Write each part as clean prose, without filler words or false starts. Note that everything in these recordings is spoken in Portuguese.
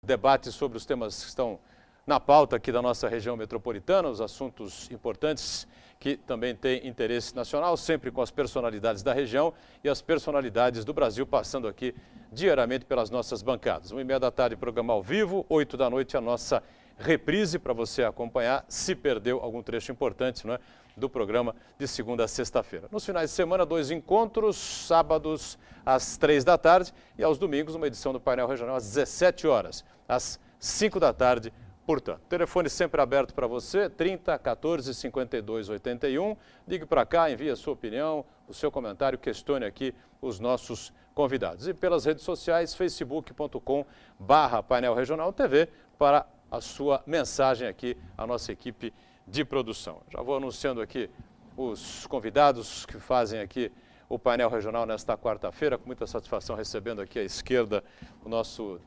Debate sobre os temas que estão na pauta aqui da nossa região metropolitana, os assuntos importantes que também têm interesse nacional, sempre com as personalidades da região e as personalidades do Brasil passando aqui diariamente pelas nossas bancadas. 1h30 da tarde, programa ao vivo, 8 da noite a nossa reprise para você acompanhar, se perdeu algum trecho importante, não é, do programa de segunda a sexta-feira. Nos finais de semana, 2 encontros, sábados às 3 da tarde e aos domingos uma edição do Painel Regional às 17 horas, às 5 da tarde, portanto. Telefone sempre aberto para você, 30 14 52 81. Ligue para cá, envie a sua opinião, o seu comentário, questione aqui os nossos convidados. E pelas redes sociais, facebook.com/Painel Regional TV para a sua mensagem aqui, a nossa equipe de produção. Já vou anunciando aqui os convidados que fazem aqui o Painel Regional nesta quarta-feira, com muita satisfação recebendo aqui à esquerda o nosso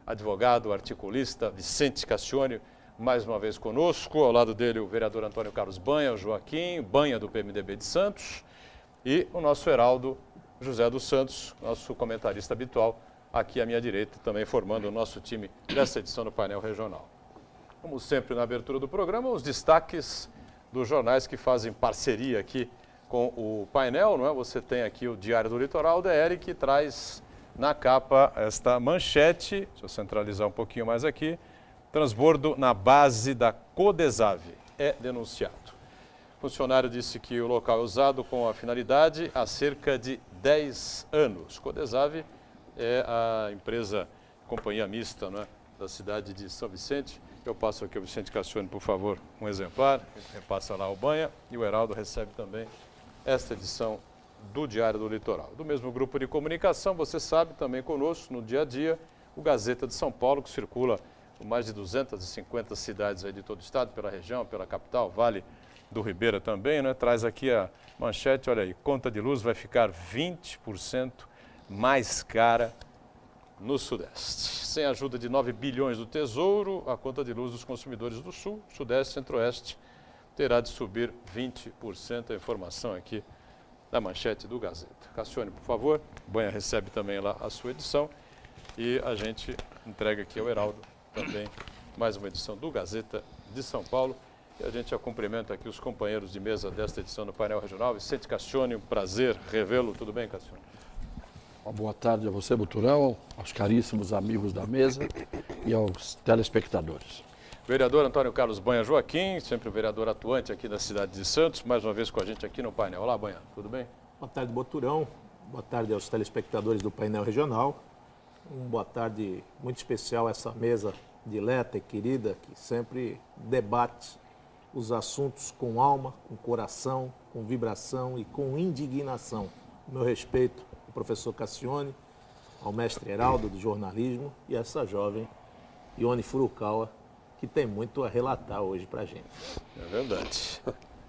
advogado, articulista Vicente Cassione, mais uma vez conosco, ao lado dele o vereador Antônio Carlos Banha, o Joaquim Banha do PMDB de Santos e o nosso Heraldo José dos Santos, nosso comentarista habitual, aqui à minha direita, também formando o nosso time dessa edição do Painel Regional. Como sempre, na abertura do programa, os destaques dos jornais que fazem parceria aqui com o painel, não é? Você tem aqui o Diário do Litoral, o DR, que traz na capa esta manchete, deixa eu centralizar um pouquinho mais aqui, transbordo na base da Codesave é denunciado. O funcionário disse que o local é usado com a finalidade há cerca de 10 anos. Codesave é a empresa, companhia mista, não é? Da cidade de São Vicente. Eu passo aqui ao Vicente Cassione, por favor, um exemplar, repassa lá o Banha e o Heraldo recebe também esta edição do Diário do Litoral. Do mesmo grupo de comunicação, você sabe, também conosco no dia a dia, o Gazeta de São Paulo, que circula por mais de 250 cidades aí de todo o estado, pela região, pela capital, Vale do Ribeira também, né? Traz aqui a manchete, olha aí, conta de luz vai ficar 20% mais cara no Sudeste. Sem a ajuda de 9 bilhões do Tesouro, a conta de luz dos consumidores do Sul, Sudeste e Centro-Oeste terá de subir 20%. A informação aqui da manchete do Gazeta. Cassione, por favor, Banha recebe também lá a sua edição e a gente entrega aqui ao Heraldo também mais uma edição do Gazeta de São Paulo. E a gente já cumprimenta aqui os companheiros de mesa desta edição do Painel Regional. Vicente Cassione, um prazer revê-lo. Tudo bem, Cassione? Uma boa tarde a você, Buturão, aos caríssimos amigos da mesa e aos telespectadores. Vereador Antônio Carlos Banha Joaquim, sempre vereador atuante aqui da cidade de Santos, mais uma vez com a gente aqui no painel. Olá, Banha, tudo bem? Boa tarde, Buturão. Boa tarde aos telespectadores do Painel Regional. Uma boa tarde muito especial a essa mesa dileta e querida que sempre debate os assuntos com alma, com coração, com vibração e com indignação. O meu respeito ao professor Cassione, ao mestre Heraldo do jornalismo e a essa jovem Ione Furukawa, que tem muito a relatar hoje para a gente. É verdade.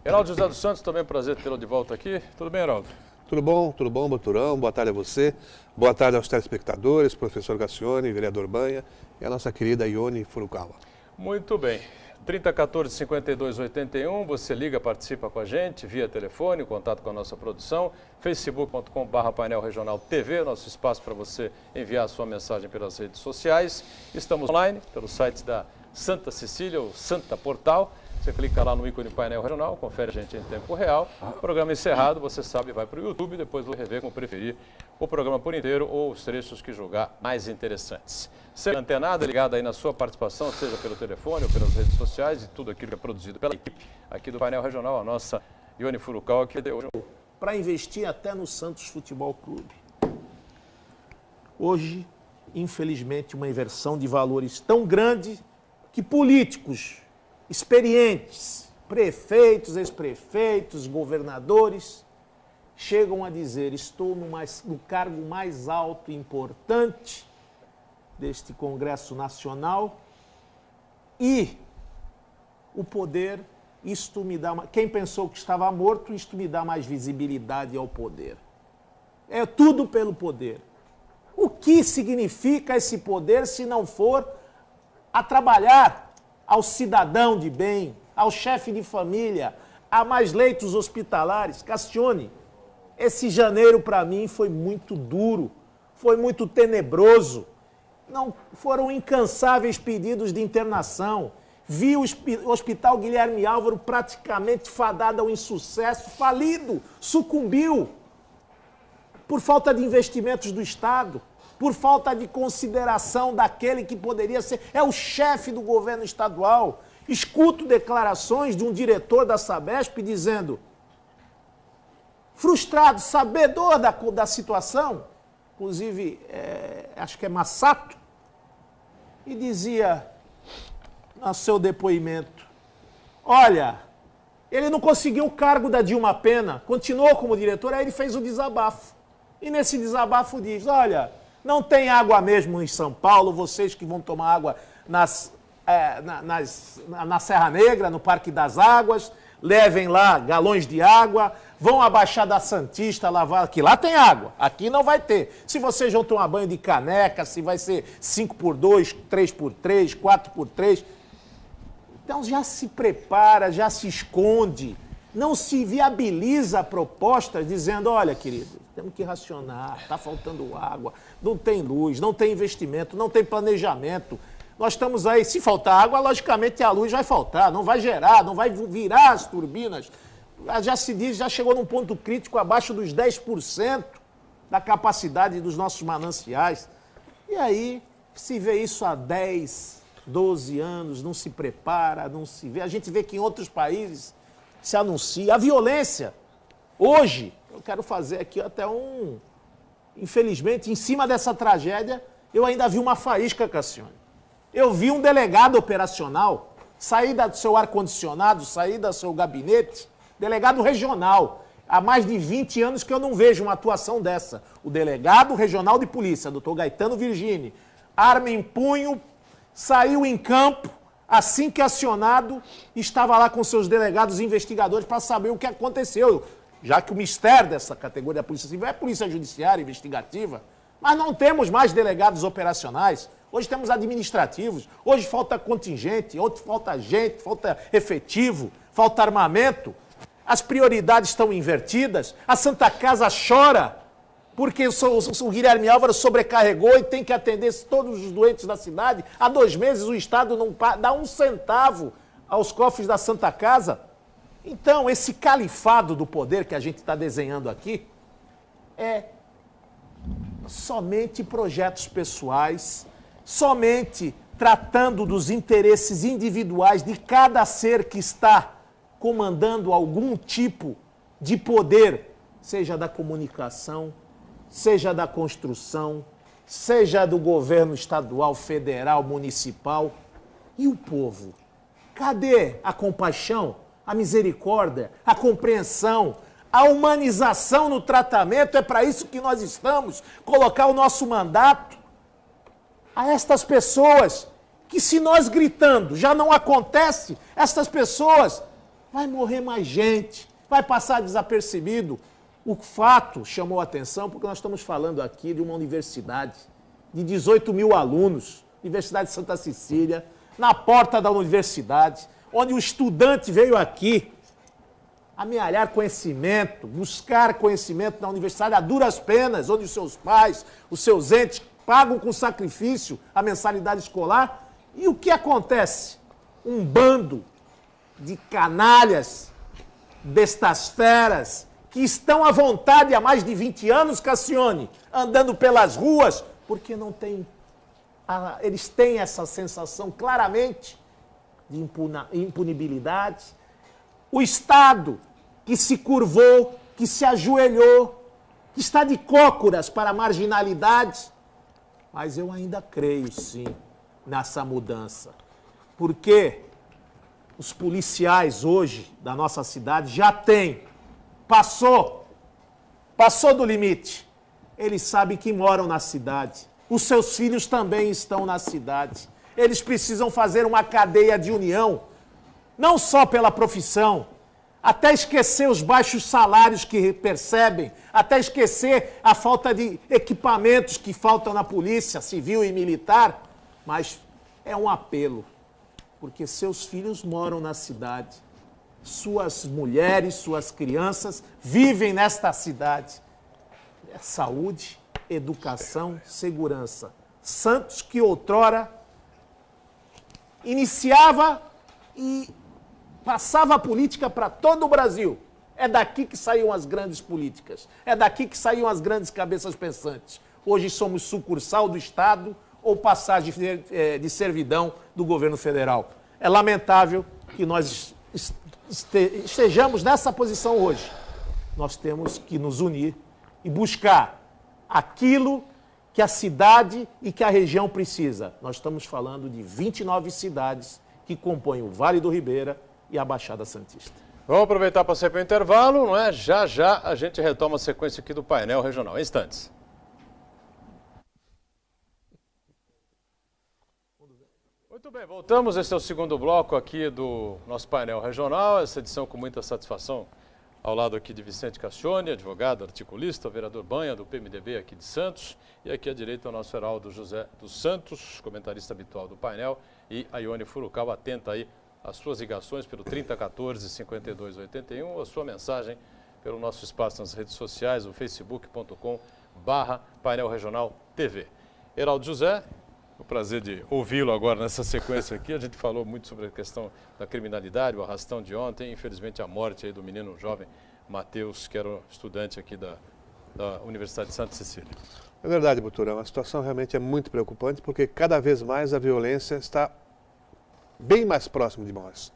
Heraldo José dos Santos, também é um prazer tê-lo de volta aqui. Tudo bem, Heraldo? Tudo bom, Buturão. Boa tarde a você. Boa tarde aos telespectadores, professor Cassione, vereador Banha e a nossa querida Ione Furukawa. Muito bem. 30 14 52 81, você liga, participa com a gente via telefone, contato com a nossa produção, facebook.com/Painel Regional TV, nosso espaço para você enviar a sua mensagem pelas redes sociais. Estamos online pelo site da Santa Cecília, o Santa Portal. Você clica lá no ícone Painel Regional, confere a gente em tempo real. Programa encerrado, você sabe, vai para o YouTube, depois vai rever como preferir o programa por inteiro ou os trechos que julgar mais interessantes. Seja antenado, ligado aí na sua participação, seja pelo telefone ou pelas redes sociais e tudo aquilo que é produzido pela equipe aqui do Painel Regional, a nossa Ione Furukawa, que deu hoje. Para investir até no Santos Futebol Clube. Hoje, infelizmente, uma inversão de valores tão grande que políticos experientes, prefeitos, ex-prefeitos, governadores, chegam a dizer: estou no cargo mais alto e importante deste Congresso Nacional e o poder, isto me dá... Quem pensou que estava morto, isto me dá mais visibilidade ao poder. É tudo pelo poder. O que significa esse poder se não for a trabalhar ao cidadão de bem, ao chefe de família, a mais leitos hospitalares? Cassione, esse janeiro para mim foi muito duro, foi muito tenebroso. Não foram incansáveis pedidos de internação. Vi o Hospital Guilherme Álvaro praticamente fadado ao insucesso, falido, sucumbiu por falta de investimentos do Estado, por falta de consideração daquele que poderia ser, é o chefe do governo estadual. Escuto declarações de um diretor da Sabesp dizendo, frustrado, sabedor da situação, inclusive, acho que é Massato, e dizia no seu depoimento, olha, ele não conseguiu o cargo da Dilma Pena, continuou como diretor, aí ele fez o desabafo. E nesse desabafo diz, olha, não tem água mesmo em São Paulo, vocês que vão tomar água na Serra Negra, no Parque das Águas, levem lá galões de água, vão à Baixada Santista lavar, que lá tem água, aqui não vai ter. Se vocês vão tomar banho de caneca, se vai ser 5x2, 3x3, 4x3, então já se prepara, já se esconde, não se viabiliza propostas dizendo, olha, querido, temos que racionar, está faltando água, não tem luz, não tem investimento, não tem planejamento. Nós estamos aí, se faltar água, logicamente a luz vai faltar, não vai gerar, não vai virar as turbinas. Já se diz, já chegou num ponto crítico abaixo dos 10% da capacidade dos nossos mananciais. E aí se vê isso há 10, 12 anos, não se prepara, não se vê. A gente vê que em outros países se anuncia. A violência, hoje, eu quero fazer aqui até infelizmente, em cima dessa tragédia, eu ainda vi uma faísca, Cassione. Eu vi um delegado operacional sair do seu ar-condicionado, sair do seu gabinete, delegado regional. Há mais de 20 anos que eu não vejo uma atuação dessa. O delegado regional de polícia, doutor Gaetano Virgini, arma em punho, saiu em campo, assim que acionado, estava lá com seus delegados investigadores para saber o que aconteceu. Já que o mistério dessa categoria da Polícia Civil é Polícia Judiciária Investigativa, mas não temos mais delegados operacionais. Hoje temos administrativos, hoje falta contingente, hoje falta gente, falta efetivo, falta armamento. As prioridades estão invertidas, a Santa Casa chora porque o Guilherme Álvaro sobrecarregou e tem que atender todos os doentes da cidade. Há 2 meses o Estado não dá 1 centavo aos cofres da Santa Casa. Então, esse califado do poder que a gente está desenhando aqui é somente projetos pessoais, somente tratando dos interesses individuais de cada ser que está comandando algum tipo de poder, seja da comunicação, seja da construção, seja do governo estadual, federal, municipal. E o povo? Cadê a compaixão, a misericórdia, a compreensão, a humanização no tratamento? É para isso que nós estamos, colocar o nosso mandato a estas pessoas, que se nós gritando já não acontece, estas pessoas, vai morrer mais gente, vai passar desapercebido. O fato chamou a atenção porque nós estamos falando aqui de uma universidade de 18 mil alunos, Universidade de Santa Cecília, na porta da universidade, onde o estudante veio aqui amealhar conhecimento, buscar conhecimento na universidade a duras penas, onde os seus pais, os seus entes pagam com sacrifício a mensalidade escolar. E o que acontece? Um bando de canalhas, destas feras, que estão à vontade há mais de 20 anos, Cassione, andando pelas ruas, porque não tem... eles têm essa sensação claramente de impunibilidade. O Estado que se curvou, que se ajoelhou, que está de cócoras para a marginalidade. Mas eu ainda creio, sim, nessa mudança. Porque os policiais hoje da nossa cidade já têm, passou do limite. Eles sabem que moram na cidade. Os seus filhos também estão na cidade. Eles precisam fazer uma cadeia de união, não só pela profissão, até esquecer os baixos salários que percebem, até esquecer a falta de equipamentos que faltam na polícia civil e militar, mas é um apelo, porque seus filhos moram na cidade, suas mulheres, suas crianças vivem nesta cidade. É saúde, educação, segurança Santos, que outrora iniciava e passava a política para todo o Brasil. É daqui que saíam as grandes políticas. É daqui que saíam as grandes cabeças pensantes. Hoje somos sucursal do Estado ou passagem de servidão do governo federal. É lamentável que nós estejamos nessa posição hoje. Nós temos que nos unir e buscar aquilo que a cidade e que a região precisa. Nós estamos falando de 29 cidades que compõem o Vale do Ribeira e a Baixada Santista. Vamos aproveitar para sair para o intervalo, não é? Já já a gente retoma a sequência aqui do painel regional. Em instantes. Muito bem, voltamos. Esse é o segundo bloco aqui do nosso painel regional. Essa edição com muita satisfação ao lado aqui de Vicente Cassione, advogado, articulista, vereador Banha, do PMDB aqui de Santos. E aqui à direita o nosso Heraldo José dos Santos, comentarista habitual do painel. E a Ione Furukawa, atenta aí às suas ligações pelo 3014-5281, ou a sua mensagem pelo nosso espaço nas redes sociais, o facebook.com/painel regional TV. Heraldo José, o prazer de ouvi-lo agora nessa sequência aqui. A gente falou muito sobre a questão da criminalidade, o arrastão de ontem, infelizmente a morte aí do menino jovem Matheus, que era um estudante aqui da Universidade de Santa Cecília. É verdade, Buturão, a situação realmente é muito preocupante porque cada vez mais a violência está bem mais próximo de nós.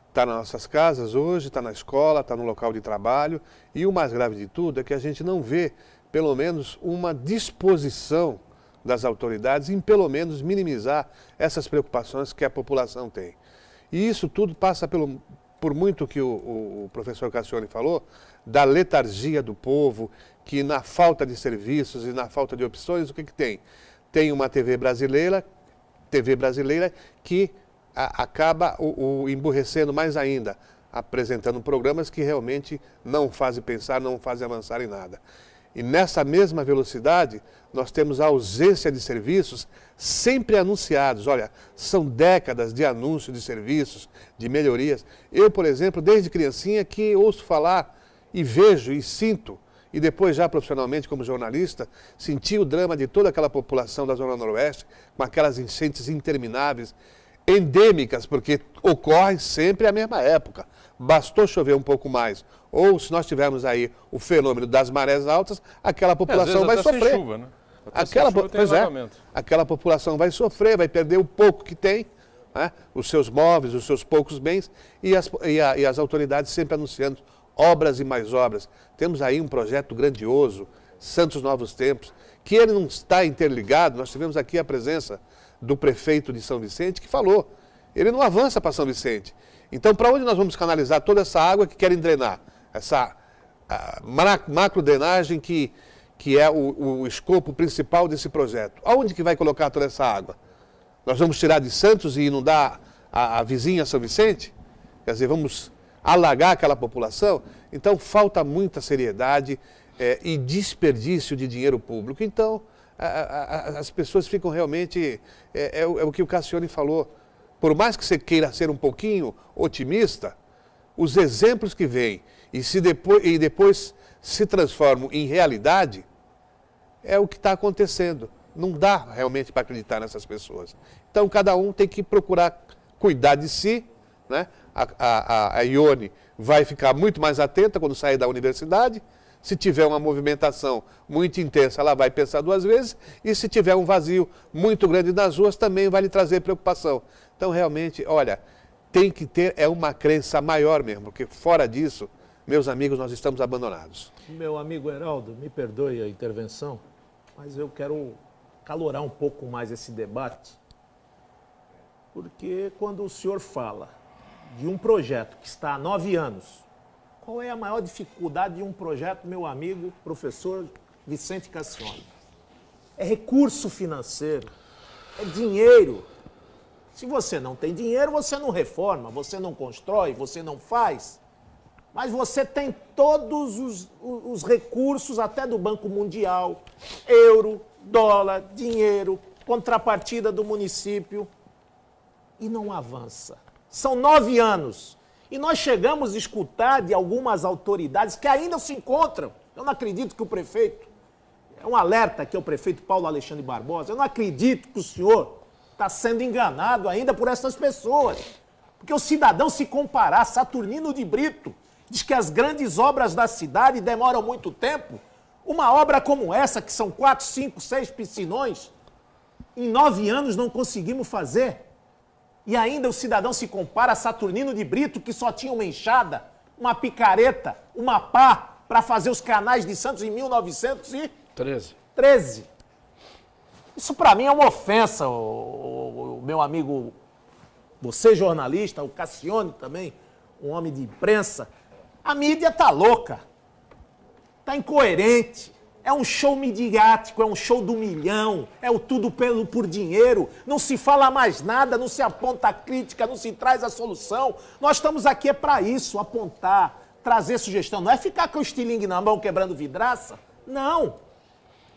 Está nas nossas casas hoje, está na escola, está no local de trabalho e o mais grave de tudo é que a gente não vê, pelo menos, uma disposição das autoridades em, pelo menos, minimizar essas preocupações que a população tem. E isso tudo passa por muito que o professor Cassione falou, da letargia do povo, que na falta de serviços e na falta de opções, o que tem? Tem uma TV brasileira que acaba emburrecendo mais ainda, apresentando programas que realmente não fazem pensar, não fazem avançar em nada. E nessa mesma velocidade, nós temos a ausência de serviços sempre anunciados. Olha, são décadas de anúncios de serviços, de melhorias. Eu, por exemplo, desde criancinha que ouço falar e vejo e sinto, e depois já profissionalmente como jornalista, senti o drama de toda aquela população da Zona Noroeste, com aquelas enchentes intermináveis, endêmicas, porque ocorre sempre à mesma época. Bastou chover um pouco mais. Ou se nós tivermos aí o fenômeno das marés altas, aquela população vai sofrer. Sem chuva, né? Aquela população vai sofrer, vai perder o pouco que tem, né? Os seus móveis, os seus poucos bens, e as autoridades sempre anunciando obras e mais obras. Temos aí um projeto grandioso, Santos Novos Tempos, que ele não está interligado. Nós tivemos aqui a presença do prefeito de São Vicente, que falou, ele não avança para São Vicente. Então, para onde nós vamos canalizar toda essa água que querem drenar? Essa macro-drenagem que é o escopo principal desse projeto. Aonde que vai colocar toda essa água? Nós vamos tirar de Santos e inundar a vizinha São Vicente? Quer dizer, vamos alagar aquela população? Então, falta muita seriedade e desperdício de dinheiro público. Então, as pessoas ficam realmente... É o que o Cassione falou. Por mais que você queira ser um pouquinho otimista, os exemplos que vêm e depois se transformam em realidade, é o que está acontecendo. Não dá realmente para acreditar nessas pessoas. Então, cada um tem que procurar cuidar de si, né? A Ione vai ficar muito mais atenta quando sair da universidade. Se tiver uma movimentação muito intensa, ela vai pensar duas vezes. E se tiver um vazio muito grande nas ruas, também vai lhe trazer preocupação. Então, realmente, olha, tem que ter uma crença maior mesmo, porque fora disso, meus amigos, nós estamos abandonados. Meu amigo Heraldo, me perdoe a intervenção, mas eu quero calorar um pouco mais esse debate, porque quando o senhor fala de um projeto que está há 9 anos, qual é a maior dificuldade de um projeto, meu amigo, professor Vicente Cassione? É recurso financeiro, é dinheiro. Se você não tem dinheiro, você não reforma, você não constrói, você não faz. Mas você tem todos os recursos, até do Banco Mundial, euro, dólar, dinheiro, contrapartida do município, e não avança. São 9 anos. E nós chegamos a escutar de algumas autoridades que ainda se encontram. Eu não acredito que o prefeito é um alerta aqui ao prefeito Paulo Alexandre Barbosa. Eu não acredito que o senhor está sendo enganado ainda por essas pessoas. Porque o cidadão se comparar, Saturnino de Brito, diz que as grandes obras da cidade demoram muito tempo. Uma obra como essa, que são 4, 5, 6 piscinões, em 9 anos não conseguimos fazer. E ainda o cidadão se compara a Saturnino de Brito, que só tinha uma enxada, uma picareta, uma pá, para fazer os canais de Santos em 1913. Isso para mim é uma ofensa, o meu amigo, você jornalista, o Cassione também, um homem de imprensa. A mídia tá louca, tá incoerente, é um show midiático, é um show do milhão, é o tudo por dinheiro, não se fala mais nada, não se aponta a crítica, não se traz a solução. Nós estamos aqui para isso, apontar, trazer sugestão, não é ficar com o estilingue na mão quebrando vidraça, não.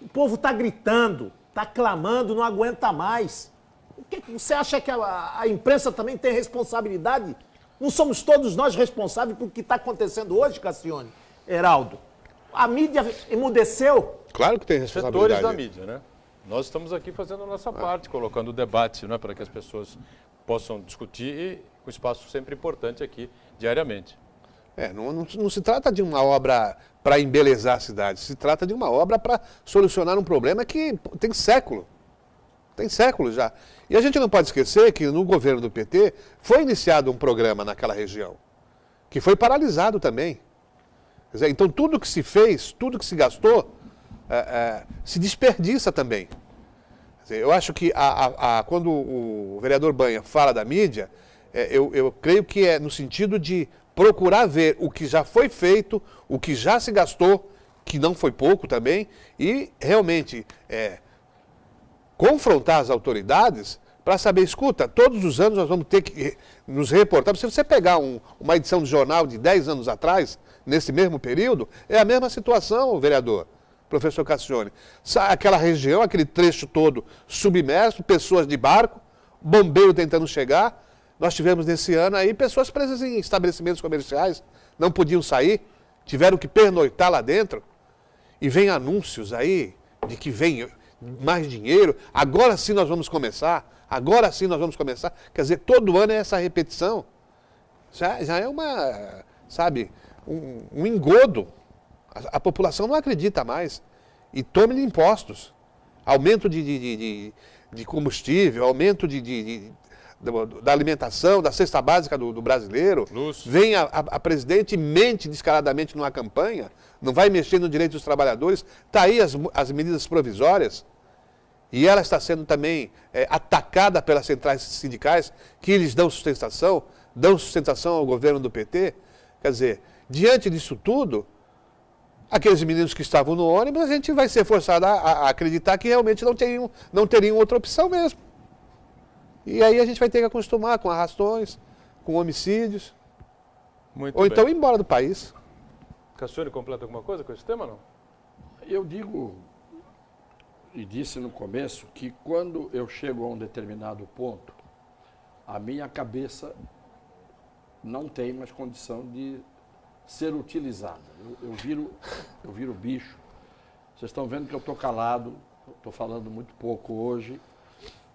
O povo está gritando, está clamando, não aguenta mais. O que você acha que a imprensa também tem responsabilidade? Não somos todos nós responsáveis por o que está acontecendo hoje, Cassione, Heraldo? A mídia emudeceu. Claro que tem responsabilidade. Setores da mídia, né? Nós estamos aqui fazendo a nossa parte, colocando o debate, né, para que as pessoas possam discutir e o espaço sempre importante aqui, diariamente. Não se trata de uma obra para embelezar a cidade, se trata de uma obra para solucionar um problema que tem século. Tem séculos já. E a gente não pode esquecer que no governo do PT foi iniciado um programa naquela região, que foi paralisado também. Quer dizer, então tudo que se fez, tudo que se gastou, se desperdiça também. Quer dizer, eu acho que quando o vereador Banha fala da mídia, eu creio que é no sentido de procurar ver o que já foi feito, o que já se gastou, que não foi pouco também, e realmente confrontar as autoridades para saber, escuta, todos os anos nós vamos ter que nos reportar. Se você pegar uma edição de jornal de 10 anos atrás, nesse mesmo período, é a mesma situação, vereador, professor Cassione. Aquela região, aquele trecho todo submerso, pessoas de barco, bombeiro tentando chegar. Nós tivemos nesse ano aí pessoas presas em estabelecimentos comerciais, não podiam sair, tiveram que pernoitar lá dentro. E vem anúncios aí de que vem mais dinheiro, agora sim nós vamos começar, agora sim nós vamos começar. Quer dizer, todo ano é essa repetição. Já é uma, sabe, um engodo. A população não acredita mais. E tome-lhe impostos. Aumento de combustível, aumento da alimentação, da cesta básica do brasileiro. Luz. Vem a presidente e mente descaradamente numa campanha, não vai mexer no direito dos trabalhadores. Está aí as medidas provisórias. E ela está sendo também atacada pelas centrais sindicais, que lhes dão sustentação ao governo do PT. Quer dizer, diante disso tudo, aqueles meninos que estavam no ônibus, a gente vai ser forçado a acreditar que realmente não teriam outra opção mesmo. E aí a gente vai ter que acostumar com arrastões, com homicídios, Muito ou bem. então ir embora do país. Cassione, completa alguma coisa com esse tema, não? Eu digo, e disse no começo, que quando eu chego a um determinado ponto, a minha cabeça não tem mais condição de ser utilizada. Eu viro bicho. Vocês estão vendo que eu estou calado, estou falando muito pouco hoje,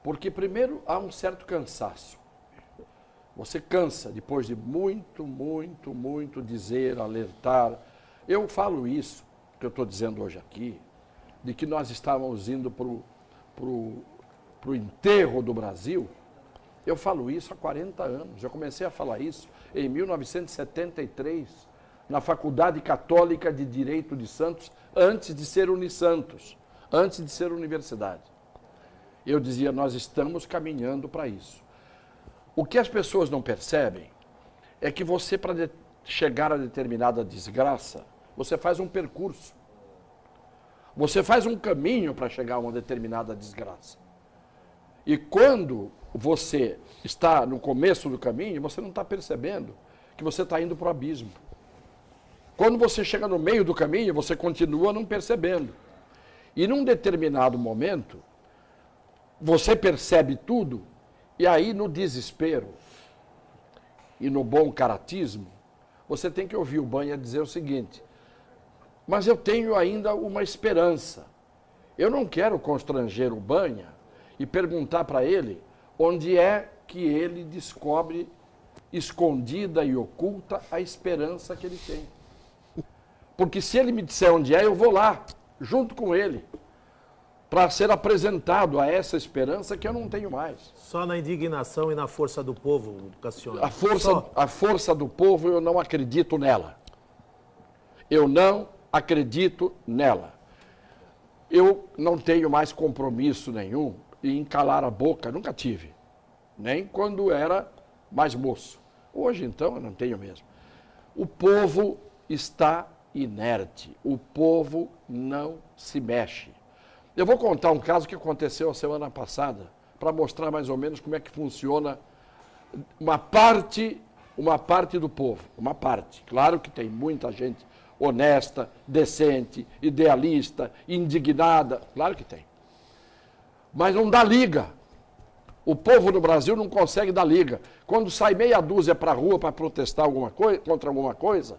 porque primeiro há um certo cansaço. Você cansa depois de muito dizer, alertar. Eu falo isso, que eu estou dizendo hoje aqui, de que nós estávamos indo para o enterro do Brasil. Eu falo isso há 40 anos. Eu comecei a falar isso em 1973, na Faculdade Católica de Direito de Santos, antes de ser Unisantos, antes de ser universidade. Eu dizia, nós estamos caminhando para isso. O que as pessoas não percebem é que você, para chegar a determinada desgraça, você faz um percurso. Você faz um caminho para chegar a uma determinada desgraça. E quando você está no começo do caminho, você não está percebendo que você está indo para o abismo. Quando você chega no meio do caminho, você continua não percebendo. E num determinado momento, você percebe tudo, e aí no desespero e no bom caratismo, você tem que ouvir o Banha dizer o seguinte, mas eu tenho ainda uma esperança. Eu não quero constranger o Banha e perguntar para ele onde é que ele descobre escondida e oculta a esperança que ele tem. Porque se ele me disser onde é, eu vou lá, junto com ele, para ser apresentado a essa esperança que eu não tenho mais. Só na indignação e na força do povo, Cassiano. A força do povo, eu não acredito nela. Eu não acredito nela. Eu não tenho mais compromisso nenhum em calar a boca, nunca tive. Nem quando era mais moço. Hoje, então, eu não tenho mesmo. O povo está inerte. O povo não se mexe. Eu vou contar um caso que aconteceu a semana passada, para mostrar mais ou menos como é que funciona uma parte do povo. Uma parte. Claro que tem muita gente honesta, decente, idealista, indignada. Claro que tem. Mas não dá liga. O povo no Brasil não consegue dar liga. Quando sai meia dúzia para a rua para protestar contra alguma coisa,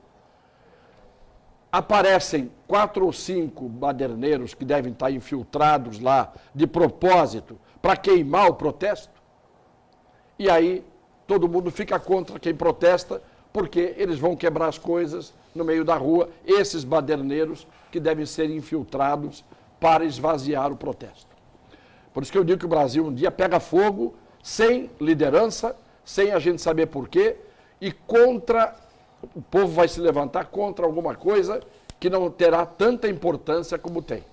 aparecem 4 ou 5 baderneiros que devem estar infiltrados lá de propósito para queimar o protesto. E aí todo mundo fica contra quem protesta, porque eles vão quebrar as coisas no meio da rua, esses baderneiros que devem ser infiltrados para esvaziar o protesto. Por isso que eu digo que o Brasil um dia pega fogo, sem liderança, sem a gente saber porquê, e o povo vai se levantar contra alguma coisa que não terá tanta importância como tem.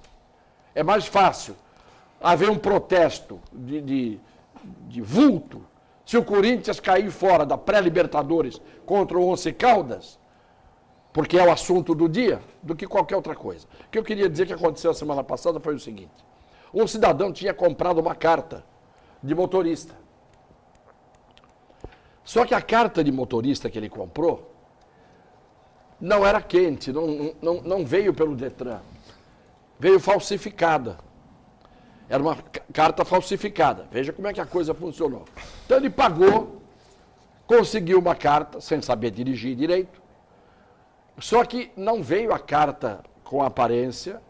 É mais fácil haver um protesto de vulto, se o Corinthians cair fora da pré-Libertadores contra o Once Caldas, porque é o assunto do dia, do que qualquer outra coisa. O que eu queria dizer que aconteceu a semana passada foi o seguinte: um cidadão tinha comprado uma carta de motorista. Só que a carta de motorista que ele comprou não era quente, não veio pelo Detran. Veio falsificada. Era uma carta falsificada. Veja como é que a coisa funcionou. Então ele pagou, conseguiu uma carta, sem saber dirigir direito. Só que não veio a carta com aparência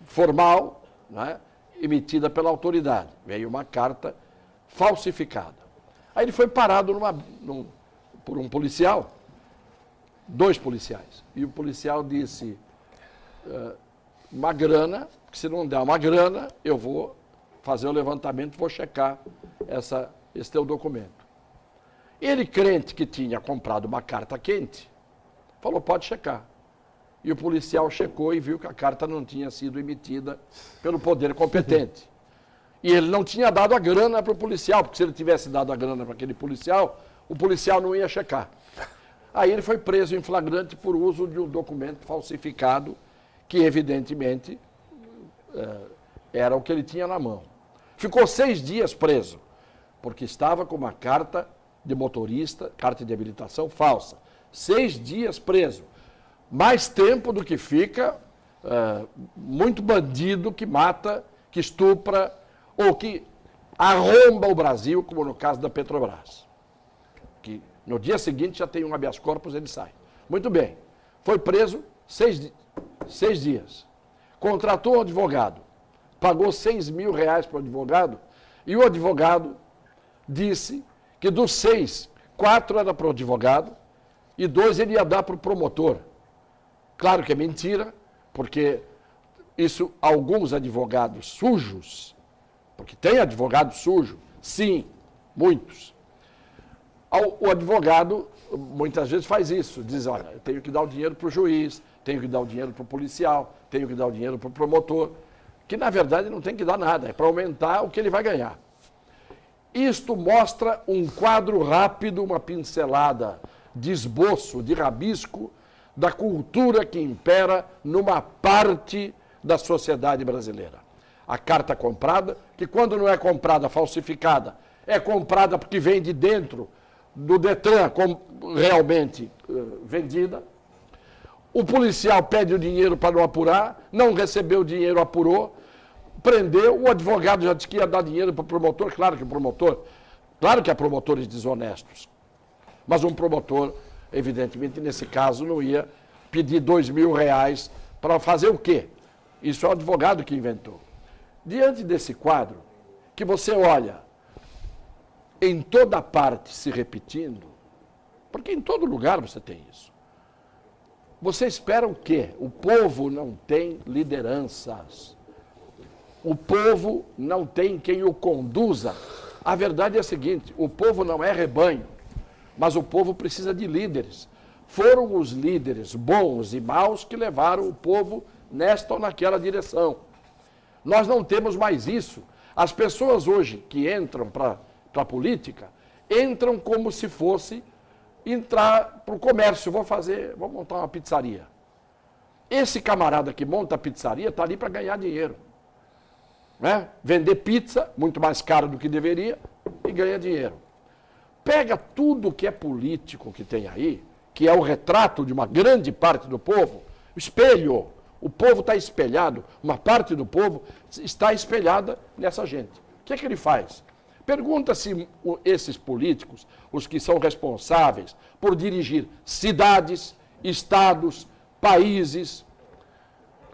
formal, né, emitida pela autoridade. Veio uma carta falsificada. Aí ele foi parado por um policial, 2 policiais. E o policial disse, uma grana, que se não der uma grana, eu vou fazer o levantamento, vou checar esse teu documento. Ele, crente que tinha comprado uma carta quente, falou, pode checar. E o policial checou e viu que a carta não tinha sido emitida pelo poder competente. E ele não tinha dado a grana para o policial, porque se ele tivesse dado a grana para aquele policial, o policial não ia checar. Aí ele foi preso em flagrante por uso de um documento falsificado, que evidentemente era o que ele tinha na mão. Ficou 6 dias preso, porque estava com uma carta de motorista, carta de habilitação falsa. 6 dias preso. Mais tempo do que fica muito bandido que mata, que estupra ou que arromba o Brasil, como no caso da Petrobras. Que no dia seguinte já tem um habeas corpus, ele sai. Muito bem. Foi preso 6 dias. Contratou um advogado. Pagou R$6.000 para o advogado. E o advogado disse que dos 6, 4 era para o advogado e 2 ele ia dar para o promotor. Claro que é mentira, porque isso alguns advogados sujos, porque tem advogado sujo, sim, muitos. O advogado muitas vezes faz isso, diz, olha, eu tenho que dar o dinheiro para o juiz, tenho que dar o dinheiro para o policial, tenho que dar o dinheiro para o promotor, que na verdade não tem que dar nada, é para aumentar o que ele vai ganhar. Isto mostra um quadro rápido, uma pincelada de esboço, de rabisco, da cultura que impera numa parte da sociedade brasileira. A carta comprada, que quando não é comprada falsificada, é comprada porque vem de dentro do Detran realmente vendida. O policial pede o dinheiro para não apurar, não recebeu o dinheiro, apurou, prendeu, o advogado já disse que ia dar dinheiro para o promotor, claro que há promotores desonestos, mas um promotor, evidentemente, nesse caso, não ia pedir R$2.000 para fazer o quê? Isso é o advogado que inventou. Diante desse quadro, que você olha em toda parte se repetindo, porque em todo lugar você tem isso. Você espera o quê? O povo não tem lideranças. O povo não tem quem o conduza. A verdade é a seguinte, o povo não é rebanho, mas o povo precisa de líderes. Foram os líderes bons e maus que levaram o povo nesta ou naquela direção. Nós não temos mais isso. As pessoas hoje que entram para a política, entram como se fosse entrar para o comércio, vou montar uma pizzaria. Esse camarada que monta a pizzaria está ali para ganhar dinheiro. Né? Vender pizza, muito mais caro do que deveria, e ganha dinheiro. Pega tudo que é político que tem aí, que é o retrato de uma grande parte do povo, espelho. O povo está espelhado, uma parte do povo está espelhada nessa gente. O que é que ele faz? Pergunta se esses políticos, os que são responsáveis por dirigir cidades, estados, países,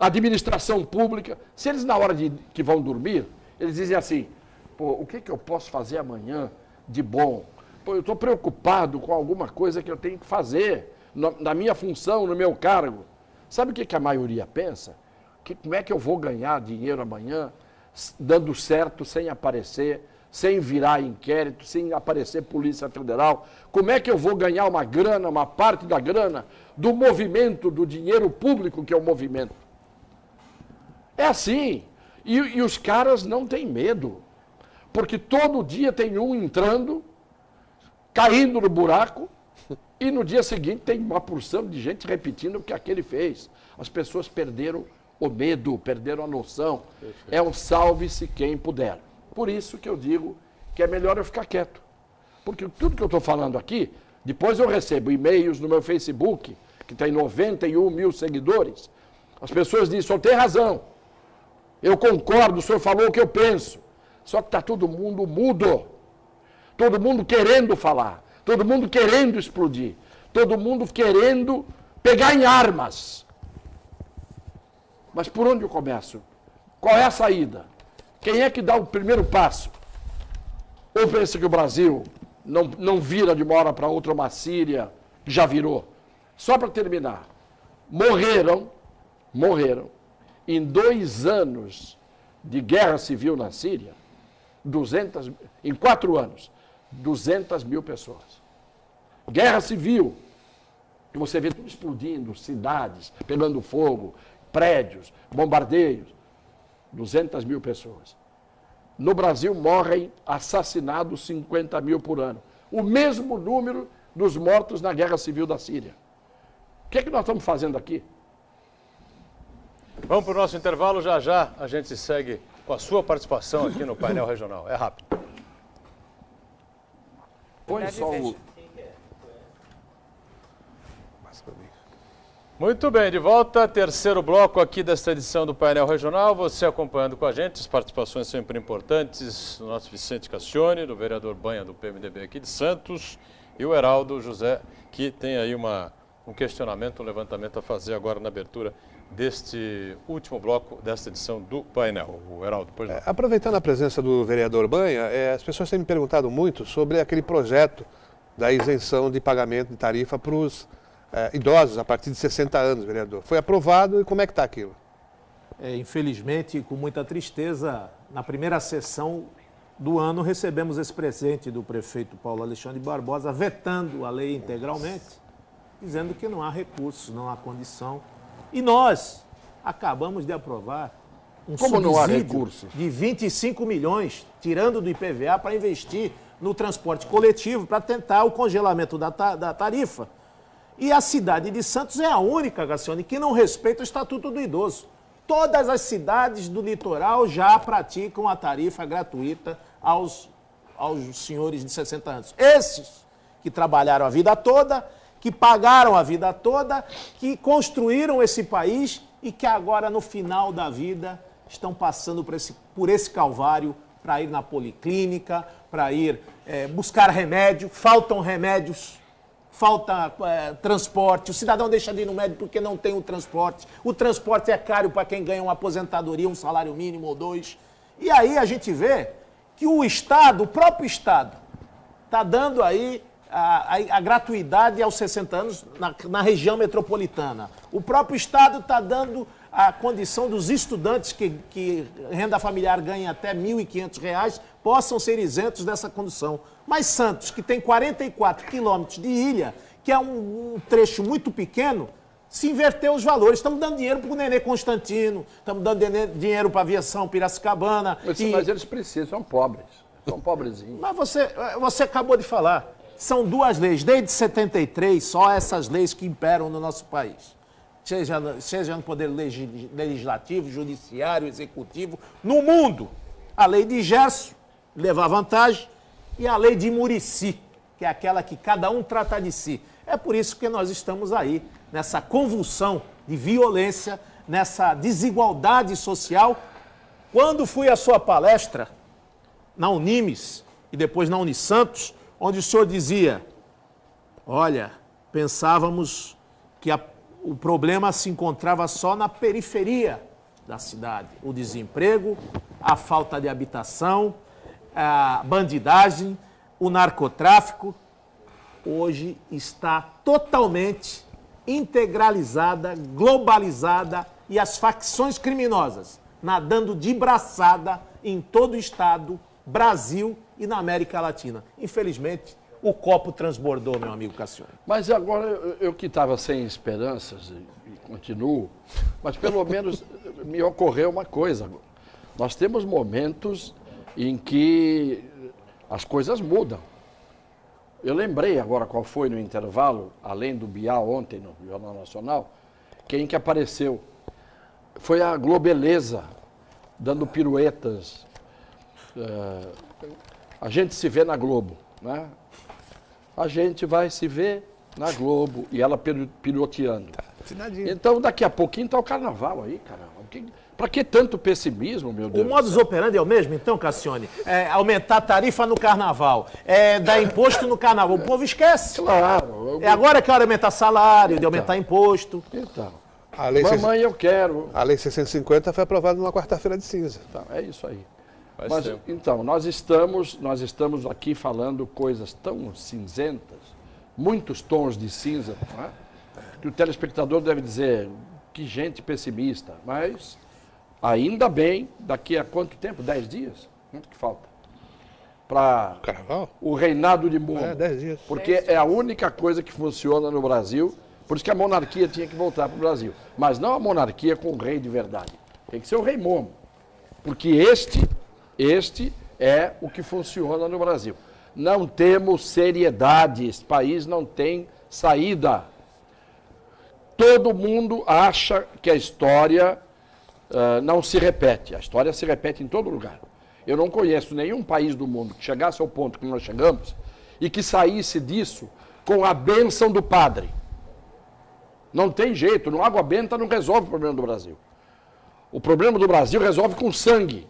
administração pública, se eles na hora que vão dormir, eles dizem assim, pô, o que eu posso fazer amanhã de bom? Pô, eu estou preocupado com alguma coisa que eu tenho que fazer na minha função, no meu cargo. Sabe o que a maioria pensa? Como é que eu vou ganhar dinheiro amanhã dando certo sem aparecer, sem virar inquérito, sem aparecer Polícia Federal? Como é que eu vou ganhar uma grana, uma parte da grana do movimento, do dinheiro público que é o movimento? É assim. E os caras não têm medo. Porque todo dia tem um entrando, caindo no buraco, e no dia seguinte tem uma porção de gente repetindo o que aquele fez. As pessoas perderam o medo, perderam a noção. É um salve-se quem puder. Por isso que eu digo que é melhor eu ficar quieto. Porque tudo que eu estou falando aqui, depois eu recebo e-mails no meu Facebook, que tem 91 mil seguidores. As pessoas dizem, o senhor tem razão. Eu concordo, o senhor falou o que eu penso. Só que está todo mundo mudo. Todo mundo querendo falar. Todo mundo querendo explodir. Todo mundo querendo pegar em armas. Mas por onde eu começo? Qual é a saída? Quem é que dá o primeiro passo? Ou pensa que o Brasil não vira de uma hora para outra uma Síria, que já virou? Só para terminar. Morreram, em 2 anos de guerra civil na Síria, em 4 anos, 200 mil pessoas. Guerra civil, que você vê tudo explodindo, cidades pegando fogo, prédios, bombardeios, 200 mil pessoas. No Brasil morrem assassinados 50 mil por ano. O mesmo número dos mortos na Guerra Civil da Síria. O que é que nós estamos fazendo aqui? Vamos para o nosso intervalo, já já a gente segue com a sua participação aqui no painel regional. É rápido. Põe só o... Muito bem, de volta, terceiro bloco aqui desta edição do painel regional, você acompanhando com a gente, as participações sempre importantes, do nosso Vicente Cassione, do vereador Banha do PMDB aqui de Santos, e o Heraldo José, que tem aí um questionamento, um levantamento a fazer agora na abertura deste último bloco desta edição do painel. O Heraldo, pois não. Aproveitando a presença do vereador Banha, as pessoas têm me perguntado muito sobre aquele projeto da isenção de pagamento de tarifa para os idosos a partir de 60 anos, vereador. Foi aprovado e como é que está aquilo? Infelizmente, com muita tristeza, na primeira sessão do ano recebemos esse presente do prefeito Paulo Alexandre Barbosa, vetando a lei integralmente, dizendo que não há recursos, não há condição. E nós acabamos de aprovar um subsídio de 25 milhões, tirando do IPVA para investir no transporte coletivo, para tentar o congelamento da tarifa. E a cidade de Santos é a única, Cassione, que não respeita o Estatuto do Idoso. Todas as cidades do litoral já praticam a tarifa gratuita aos senhores de 60 anos. Esses que trabalharam a vida toda, que pagaram a vida toda, que construíram esse país e que agora, no final da vida, estão passando por esse calvário para ir na policlínica, para ir buscar remédio, faltam remédios. falta transporte, o cidadão deixa de ir no médico porque não tem o transporte é caro para quem ganha uma aposentadoria, um salário mínimo ou 2. E aí a gente vê que o Estado, o próprio Estado, está dando aí a gratuidade aos 60 anos na região metropolitana. O próprio Estado está dando a condição dos estudantes que renda familiar ganha até R$ 1.500 possam ser isentos dessa condição. Mas Santos, que tem 44 quilômetros de ilha, que é um trecho muito pequeno, se inverteu os valores. Estamos dando dinheiro para o Nenê Constantino, estamos dando dinheiro para a aviação Piracicabana. Mas eles precisam, são pobres. São pobrezinhos. Mas você acabou de falar. São 2 leis. Desde 73, só essas leis que imperam no nosso país. Seja no poder legislativo, judiciário, executivo, no mundo. A lei de Gerson leva vantagem e a lei de Muricy, que é aquela que cada um trata de si. É por isso que nós estamos aí, nessa convulsão de violência, nessa desigualdade social. Quando fui à sua palestra na Unimes e depois na Unisantos, onde o senhor dizia, olha, pensávamos que o problema se encontrava só na periferia da cidade. O desemprego, a falta de habitação, a bandidagem, o narcotráfico. Hoje está totalmente integralizada, globalizada e as facções criminosas nadando de braçada em todo o estado, Brasil e na América Latina. Infelizmente, o copo transbordou, meu amigo Cassione. Mas agora, eu que estava sem esperanças e continuo, mas pelo menos me ocorreu uma coisa. Nós temos momentos em que as coisas mudam. Eu lembrei agora qual foi no intervalo, além do Bial ontem no Jornal Nacional, quem que apareceu. Foi a Globeleza, dando piruetas. A gente se vê na Globo, né? A gente vai se ver na Globo. E ela piroteando. Então, daqui a pouquinho está o carnaval aí, caramba. Para que tanto pessimismo, meu Deus? O modus operandi é o mesmo, então, Cassione? Aumentar a tarifa no carnaval, dar imposto no carnaval. O povo esquece. Claro. É agora que é hora de aumentar salário, de aumentar imposto. Então, A lei mamãe, eu quero. A Lei 650 foi aprovada numa quarta-feira de cinza. Então, é isso aí. Mas, então, nós estamos aqui falando coisas tão cinzentas, muitos tons de cinza, não é? Que o telespectador deve dizer, que gente pessimista, mas ainda bem, daqui a quanto tempo? 10 dias? Quanto que falta? Para Carnaval? o reinado de Momo. 10 dias. Porque é a única coisa que funciona no Brasil, por isso que a monarquia tinha que voltar para o Brasil. Mas não a monarquia com o rei de verdade. Tem que ser o rei Momo. Porque este é o que funciona no Brasil. Não temos seriedade, esse país não tem saída. Todo mundo acha que a história não se repete. A história se repete em todo lugar. Eu não conheço nenhum país do mundo que chegasse ao ponto que nós chegamos e que saísse disso com a bênção do padre. Não tem jeito, não água benta não resolve o problema do Brasil. O problema do Brasil resolve com sangue.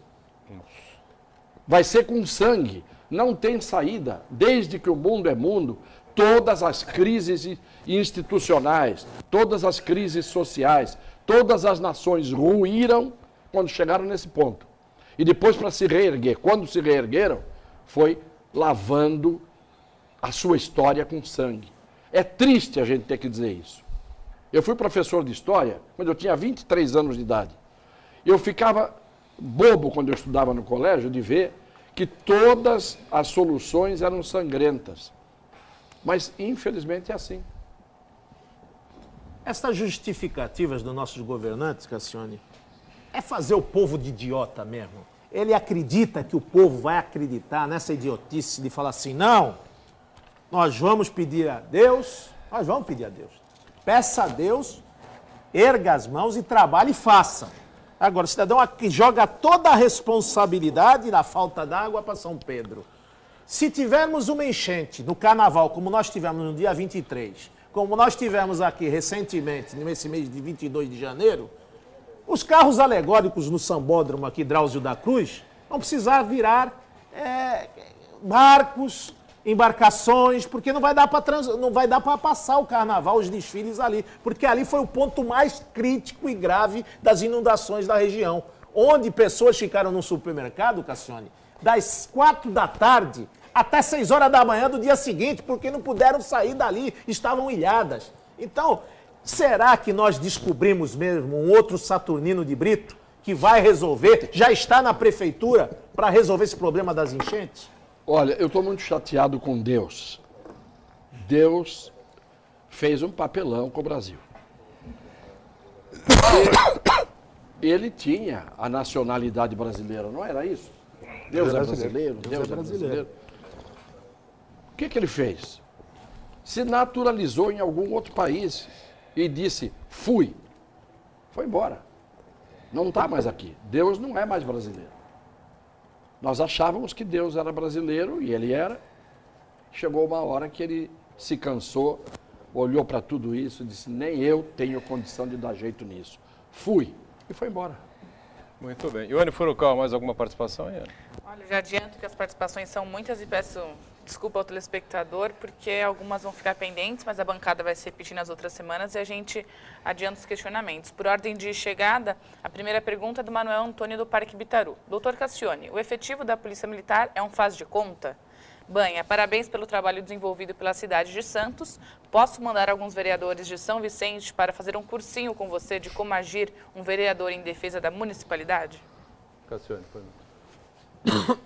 Vai ser com sangue. Não tem saída. Desde que o mundo é mundo, todas as crises institucionais, todas as crises sociais, todas as nações ruíram quando chegaram nesse ponto. E depois, para se reerguer, quando se reergueram, foi lavando a sua história com sangue. É triste a gente ter que dizer isso. Eu fui professor de história quando eu tinha 23 anos de idade. Eu ficava bobo quando eu estudava no colégio de ver que todas as soluções eram sangrentas. Mas, infelizmente, é assim. Essas justificativas dos nossos governantes, Cassione, é fazer o povo de idiota mesmo. Ele acredita que o povo vai acreditar nessa idiotice de falar assim, não, nós vamos pedir a Deus, Peça a Deus, erga as mãos e trabalhe e faça. Agora, o cidadão aqui joga toda a responsabilidade da falta d'água para São Pedro. Se tivermos uma enchente no carnaval, como nós tivemos no dia 23, como nós tivemos aqui recentemente, nesse mês de 22 de janeiro, os carros alegóricos no Sambódromo aqui, Drauzio da Cruz, vão precisar virar barcos embarcações, porque não vai dar para passar o carnaval, os desfiles ali, porque ali foi o ponto mais crítico e grave das inundações da região, onde pessoas ficaram no supermercado, Cassione, das 4 da tarde até 6 horas da manhã do dia seguinte, porque não puderam sair dali, estavam ilhadas. Então, será que nós descobrimos mesmo um outro Saturnino de Brito que vai resolver, já está na prefeitura para resolver esse problema das enchentes? Olha, eu estou muito chateado com Deus. Deus fez um papelão com o Brasil. Ele tinha a nacionalidade brasileira, não era isso? Deus é brasileiro, Deus é brasileiro. O que ele fez? Se naturalizou em algum outro país e disse, fui. Foi embora. Não está mais aqui. Deus não é mais brasileiro. Nós achávamos que Deus era brasileiro, e ele era. Chegou uma hora que ele se cansou, olhou para tudo isso e disse, nem eu tenho condição de dar jeito nisso. Fui. E foi embora. Muito bem. Ione Furukawa, mais alguma participação, Ione? Olha, já adianto que as participações são muitas e peço desculpa ao telespectador, porque algumas vão ficar pendentes, mas a bancada vai se repetir nas outras semanas e a gente adianta os questionamentos. Por ordem de chegada, a primeira pergunta é do Manuel Antônio do Parque Bitaru. Doutor Cassione, o efetivo da Polícia Militar é um faz de conta? Banha, parabéns pelo trabalho desenvolvido pela cidade de Santos. Posso mandar alguns vereadores de São Vicente para fazer um cursinho com você de como agir um vereador em defesa da municipalidade? Cassione, por favor.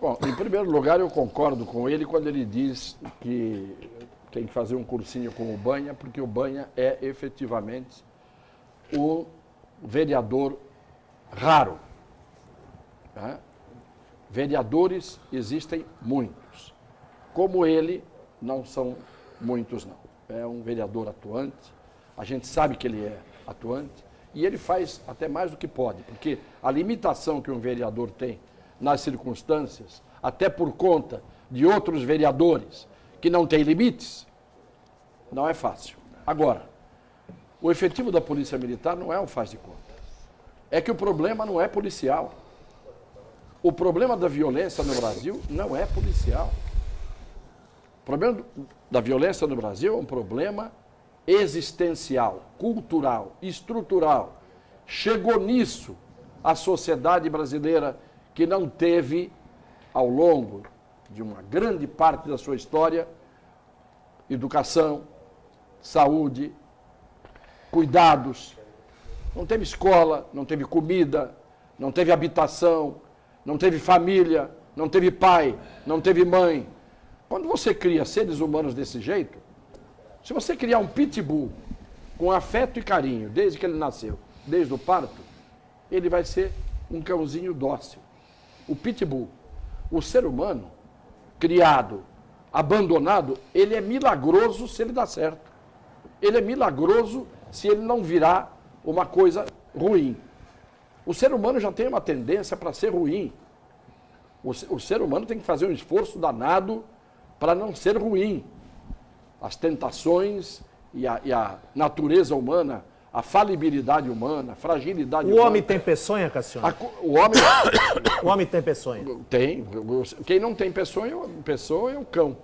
Bom, em primeiro lugar, eu concordo com ele quando ele diz que tem que fazer um cursinho com o Banha, porque o Banha é efetivamente o vereador raro. Né? Vereadores existem muitos. Como ele, não são muitos, não. É um vereador atuante, a gente sabe que ele é atuante, e ele faz até mais do que pode, porque a limitação que um vereador tem nas circunstâncias, até por conta de outros vereadores que não têm limites, não é fácil. Agora, o efetivo da Polícia Militar não é um faz de conta. É que o problema não é policial. O problema da violência no Brasil não é policial. O problema da violência no Brasil é um problema existencial, cultural, estrutural. Chegou nisso a sociedade brasileira, que não teve, ao longo de uma grande parte da sua história, educação, saúde, cuidados. Não teve escola, não teve comida, não teve habitação, não teve família, não teve pai, não teve mãe. Quando você cria seres humanos desse jeito, se você criar um pitbull com afeto e carinho, desde que ele nasceu, desde o parto, ele vai ser um cãozinho dócil. O pitbull, o ser humano, criado, abandonado, ele é milagroso se ele dá certo. Ele é milagroso se ele não virar uma coisa ruim. O ser humano já tem uma tendência para ser ruim. O ser humano tem que fazer um esforço danado para não ser ruim. As tentações e a natureza humana, a falibilidade humana, a fragilidade humana. O homem tem peçonha, Cassione? O homem tem peçonha? Tem. Quem não tem peçonha é o cão.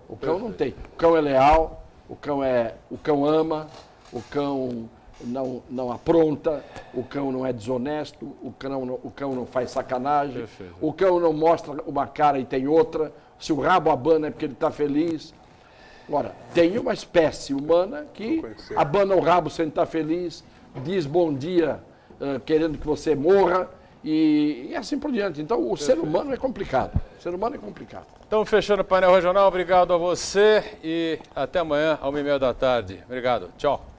O cão não tem. O cão é leal, o cão ama, o cão não apronta, o cão não é desonesto, o cão não faz sacanagem, perfeito. O cão não mostra uma cara e tem outra, se o rabo abana é porque ele está feliz. Agora, tem uma espécie humana que abana o rabo sem estar feliz, diz bom dia querendo que você morra e assim por diante. Então, o ser humano é complicado. O ser humano é complicado. Então, fechando o painel regional, obrigado a você e até amanhã, 1h30 da tarde. Obrigado. Tchau.